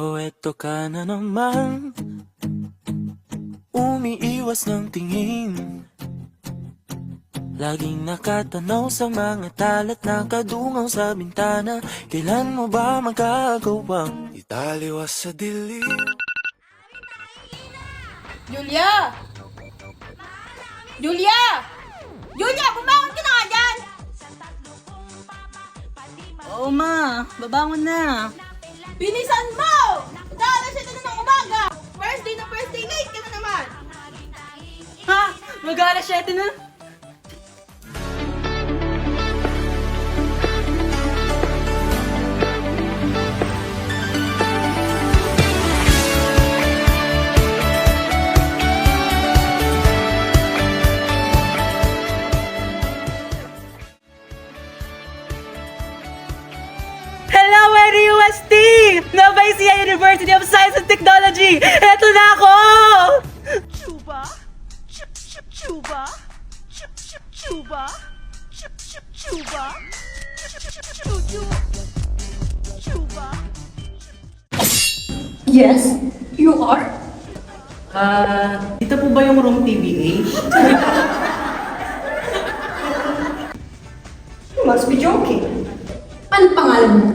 O eto ka na naman, umiiwas ng tingin, laging nakatanaw sa mga talat na kadungaw sa bintana. Kailan mo ba magagawang italiwas sa dilim? Julia! Julia! Julia, bumangon ka na nga dyan! Oo ma, babangon na. Binisan mo! Mag-aalas ito na ng umaga! First day, late ka na naman! Ha? Mag-alas 7 na? Hello, UST! Nova Ecija University of Science and Technology! Eto na ako! Chuba, chup chup chuba, chup chup chuba, chup chup chuba, chup chup chuju, chuba. Yes, you are? Dito po ba yung room TBA? You must be joking. Ano pangalan mo?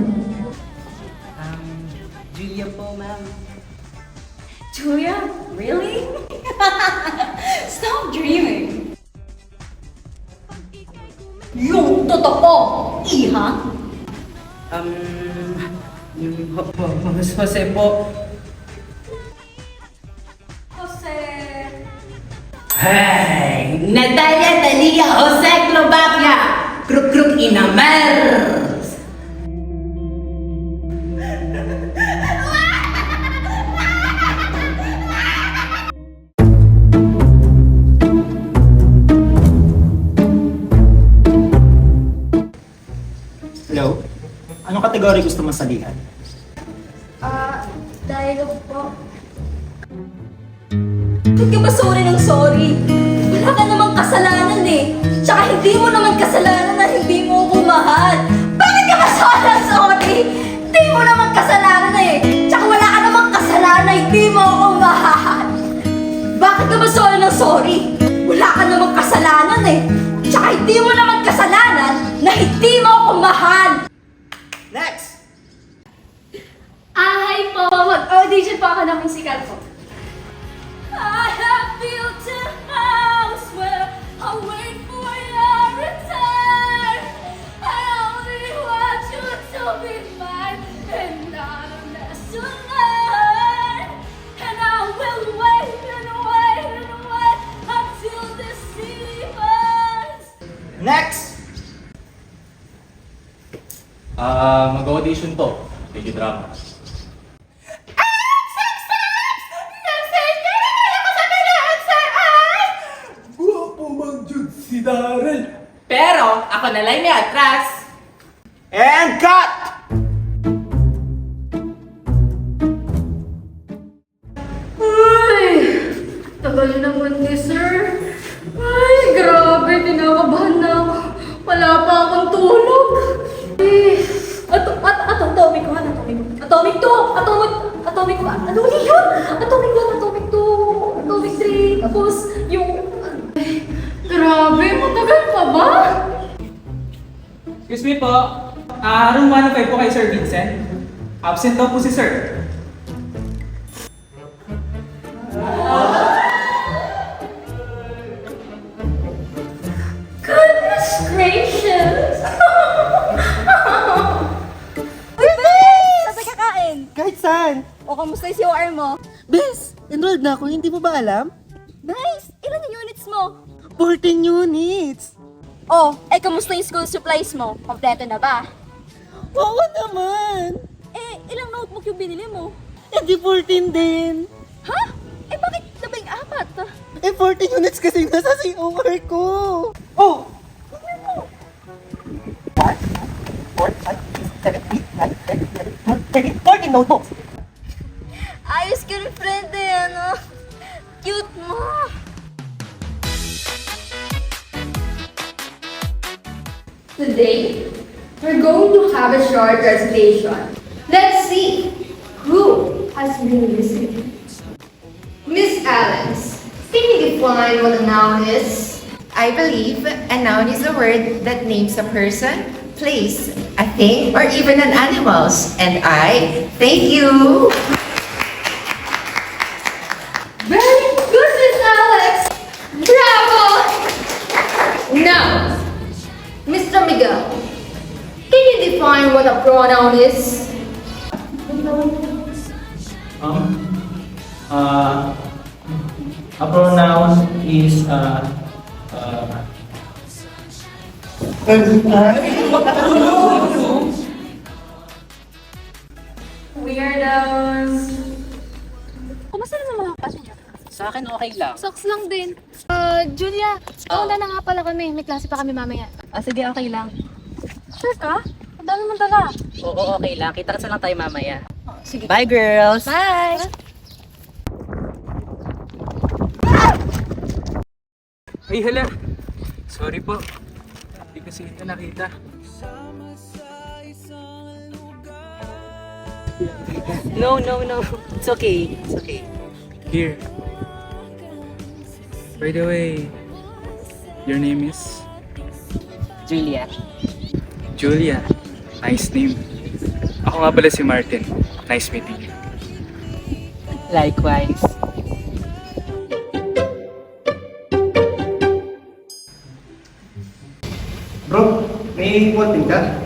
Julia po, ma'am. Julia? Really? Stop dreaming. Yung totoo, iha? Jose po. Jose. Hey! Natalia Talia Jose Clovacia! Kruk kruk inamer! Hello? Anong kategory gusto mong salihan? Dialogue po. Ba't ka ba sorry ng sorry? Wala ka namang kasalanan eh. Tsaka hindi mo naman kasalanan na hindi mo ako mahal. Bakit ka ba sorry ng sorry? Hindi mo naman kasalanan eh. Tsaka wala ka namang kasalanan na hindi mo ako mahal. Bakit ka ba sorry ng sorry? Wala ka namang kasalanan eh. Tsaka hindi mo naman kasalanan na hindi mo ako mahal. Next! Hi po! Mag-audition po ako ng musical po. I have built a house where I wait for your return. I only want you to be mine and not a lesson learned. And I will wait and wait and wait until this city burns. Next! Mag-audition po. Video drama. Pero, ako na lang may atras. And cut! Ay! Tagal naman ni sir. Ay, grabe. Tinakabahan na ako. Wala pa akong tulog. Ay, atomic 1, atomic 2, atomic 1, ano ulit yun? Atomic 1, atomic 2, atomic 3, tapos yung... Ay, grabe, matagal pa ba? Excuse me po. Room 105 po kay Sir Vincent. Absent daw po si Sir. Goodness gracious! Uy, Bes! Saan ka kakain? Kahit saan! O, kamusta yung COR mo? Bes! Enrolled na ako, hindi mo ba alam? Nice! Ilan yung units mo? 14 units! Oh, kamusta yung school supplies mo? Kompleto na ba? Oo naman! Ilang notebook yung binili mo? Hindi 14 din! Ha? Bakit 14? 14 units kasi nasa COR ko! Oh! 14 notebooks! Ayos ka rin, friend ano? Cute mo! Today, we're going to have a short presentation. Let's see who has been listening. Miss Alice, can you define what a noun is? I believe a noun is a word that names a person, place, a thing, or even an animal. And I thank you. Very good, Miss Alex! Bravo! Now, Mr. Miguel, can you define what a pronoun is? A pronoun is Weirdos. Kumusta naman mga klase niyo? Sa akin okay lang. Socks lang din. Julia, na nga pala kami. May klase pa kami mamaya. Sige, okay lang. Sure ka? Ang dami mong dala. Oo, okay lang. Kita-kita lang tayo mamaya. Sige. Bye, girls! Bye! Ay, hala. Sorry po. Hindi kasi ito nakita. No. It's okay. It's okay. Here. By the way, your name is? Julia. Julia. Nice name. Ako nga pala si Martin. Nice meeting you. Likewise. Bro, may wanting ka?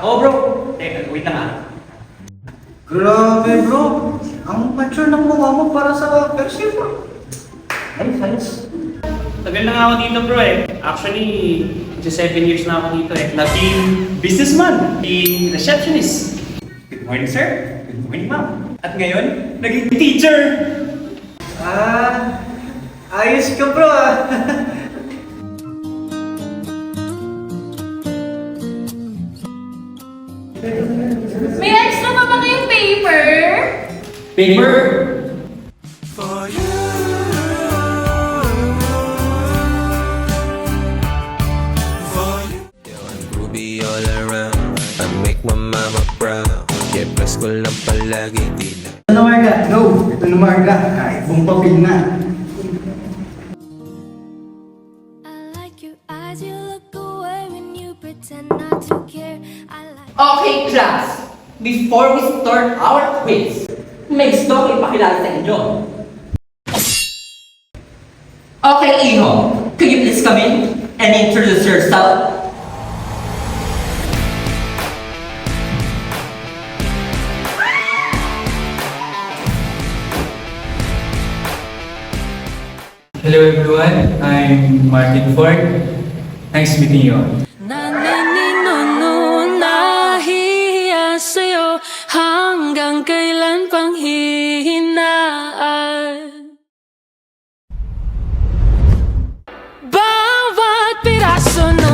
Bro. Teka, wait lang ah. Grabe bro, ang mature ng mukha mo para sa first year bro. Ayos. Tagal na nga ako dito bro eh. Actually, 7 years na ako dito eh. Naging businessman, naging receptionist. Good morning sir, good morning ma'am. At ngayon, naging teacher. Ayos ka bro ah. May extra pa ba kayong paper? Paper. For you. For you. Ruby all around. I make my mama proud. Yeah, plus ko lang palagi di na. Ito na Marga, go! Ito na Marga, kahit buong papel na. Okay, class. Before we start our quiz, may gusto ko ipakilala sa inyo. Okay, Iho. Could you please come in and introduce yourself? Hello everyone, I'm Martin Ford. Nice meeting you all. Nahihiya sa'yo hanggang kailan pang hihinaan. Bawat piraso na